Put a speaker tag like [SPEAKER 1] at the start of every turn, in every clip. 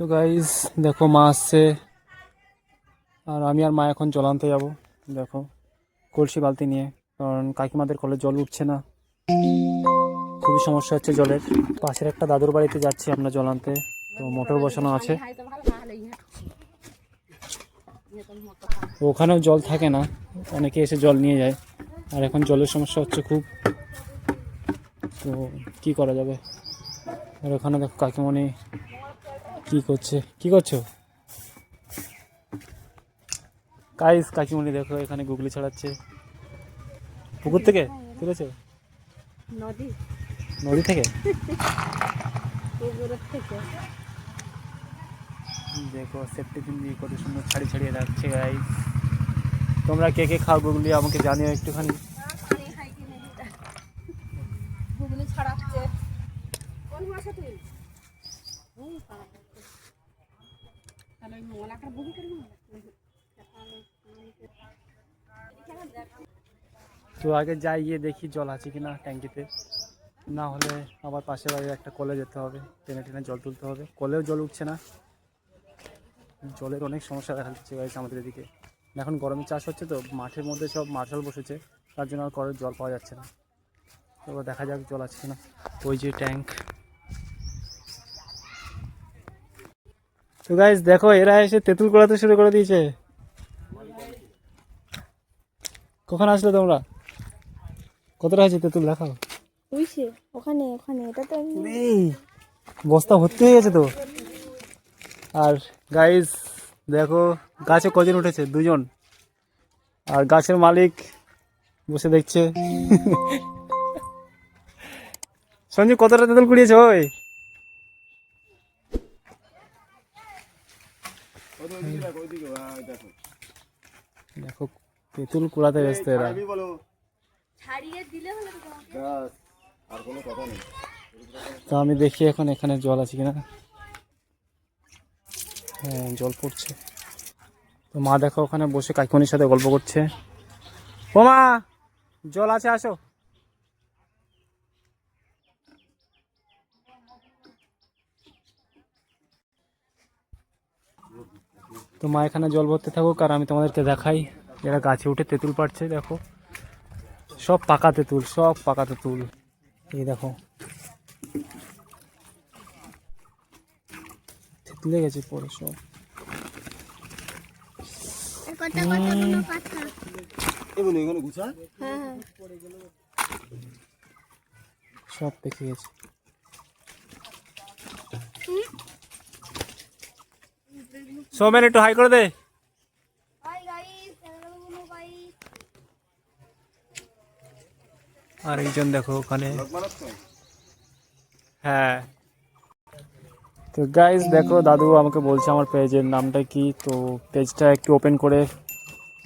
[SPEAKER 1] তো গাইস দেখো মা আসছে আর আমি আর মা এখন জল আনতে যাবো। দেখো কলসি বালতি নিয়ে, কারণ কাকিমাদের কলে জল উঠছে না, খুবই সমস্যা হচ্ছে জলের। পাশের একটা দাদুর বাড়িতে যাচ্ছি আমরা জল আনতে, তো মোটর বসানো আছে, ওখানেও জল থাকে না, অনেকে এসে জল নিয়ে যায়। আর এখন জলের সমস্যা হচ্ছে খুব, তো কি করা যাবে। আর ওখানে দেখো কাকিমণি কি করছো গাইস? কাকিমণি দেখো এখানে গুগলি ছাড়াচ্ছে। পুকুর থেকে তুলেছো? নদী থেকে? দেখো সেফটি পিন দিয়ে কত সুন্দর ছাড়িয়ে রাখছে গাইস। তোমরা কে কে খাও গুগলি আমাকে জানিও একটুখানি। তো আগে যাই, গিয়ে দেখি জল আছে কিনা ট্যাঙ্কিতে, না হলে আবার পাশের বাড়ির একটা কলে যেতে হবে, টেনে জল তুলতে হবে। কলেও জল উঠছে না, জলের অনেক সমস্যা দেখা দিচ্ছে গাইস আমাদের এদিকে। এখন গরমের চাষ হচ্ছে, তো মাঠের মধ্যে সব মার্শাল বসেছে, তার জন্য আর কলের জল পাওয়া যাচ্ছে না। তো দেখা যাক জল আছে কিনা। ওই যে ট্যাঙ্ক। তো গাইস দেখো এরা এসে তেঁতুল করাতে শুরু করে দিয়েছে। কখন আসলে তোমরা? কতটা হয়েছে তেঁতুল দেখাও।
[SPEAKER 2] ওখানে ওখানে এটা তো
[SPEAKER 1] এই বস্তা ভর্তি হয়ে গেছে তো। আর গাইস দেখো গাছে কজন উঠেছে, দুজন, আর গাছের মালিক বসে দেখছে। সঞ্জু কতটা তেঁতুল কুড়িয়েছে? ওই দেখো তেঁতুল কুড়াতে ব্যস্ত এরা। তো আমি দেখি এখন এখানে জল আছে কিনা। হ্যাঁ জল পড়ছে। তো মা দেখো ওখানে বসে কাকিমণির সাথে গল্প করছে। ও মা, জল আছে, আসো। তো মা এখানে জল ভরতে থাকুক, আর আমি তোমাদেরকে দেখাই এরা গাছে উঠে তেঁতুল পাড়ছে। দেখো সব পাকা তেঁতুল, সব পাকা তেঁতুল। এই দেখো তেঁতুলে গেছে পরে সব। সব পেকে গেছে। সৌমেন একটু হাই করে দে। আর একজন দেখো ওখানে। হ্যাঁ তো গাইস দেখো দাদু আমাকে বলছে আমার পেজের নামটা কি, তো পেজটা একটু ওপেন করে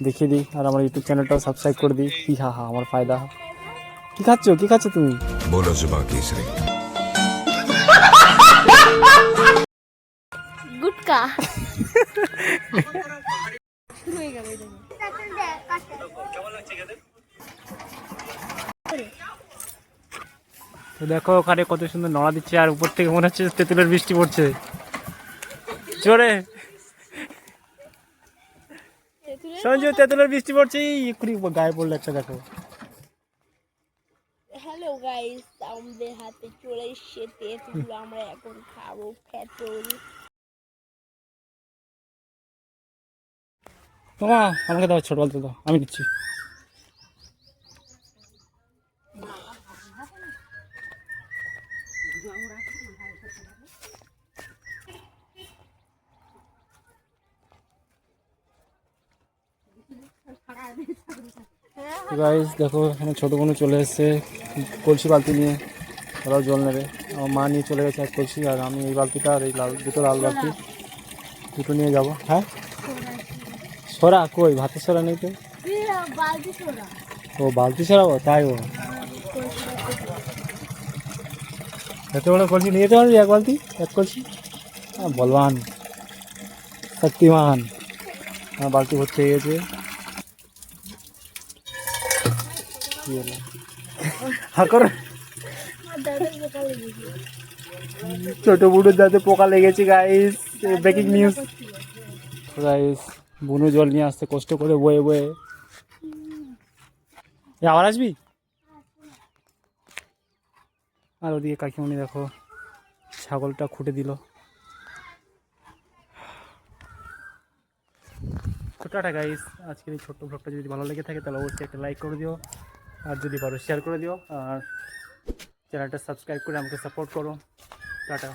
[SPEAKER 1] দেখিয়ে দিই, আর আমার ইউটিউব চ্যানেলটাও সাবস্ক্রাইব করে দিই। কি হা হা আমার ফায়দা। কি খাচ্ছ তুমি?
[SPEAKER 3] बोलो जुबान केसरी।
[SPEAKER 2] গুটকা
[SPEAKER 1] তো দেখো ওখানে কত সুন্দর নড়া দিচ্ছে, আর উপর থেকে মনে হচ্ছে তেঁতুলের বৃষ্টি পড়ছে জোরে। সঞ্জু তেঁতুলের বৃষ্টি পড়ছে, এক্ষুনি গায়ে পড়লো একটা। দেখো
[SPEAKER 2] হ্যালো গাইস, আমাদের হাতে চলে এসেছে তেঁতুল, আমরা এখন খাবো তেঁতুল।
[SPEAKER 1] তোমা আমাকে দাও, ছোট বলতে দাও, আমি দিচ্ছি। গাইস দেখো এখানে ছোট বোনও চলে এসেছে কলসি বালতি নিয়ে, ওরাও জল নেবে। আমার মা নিয়ে চলে গেছে এক কলসি, আর আমি এই বালতিটা আর এই দুটো লাল বালতি দুটো নিয়ে যাব। হ্যাঁ সরা কই? ভাতের সরা নেই তো। ও বালতি সরাবো, তাই ও এত বড় কলসি নিয়ে যেতে পারবি? এক কলসি বলবান শক্তিমান। আমার বালতি ভর্তি হয়ে গেছে। ছোট বুড়োর দাঁতে পোকা লেগেছে গাইস। ব্রেকিং নিউজ গাইস, বুনু জল নিয়ে আসতে কষ্ট করে বয়ে বয়ে। আবার আসবি? আর ওদিকে কাকিমণি দেখো ছাগলটা খুঁটে দিল। তো টাটা গাইস, আজকের এই ছোট্ট ব্লগটা যদি ভালো লেগে থাকে তাহলে অবশ্যই একটা লাইক করে দিও, আর যদি পারো শেয়ার করে দিও, আর চ্যানেলটা সাবস্ক্রাইব করে আমাকে সাপোর্ট করো। টাটা।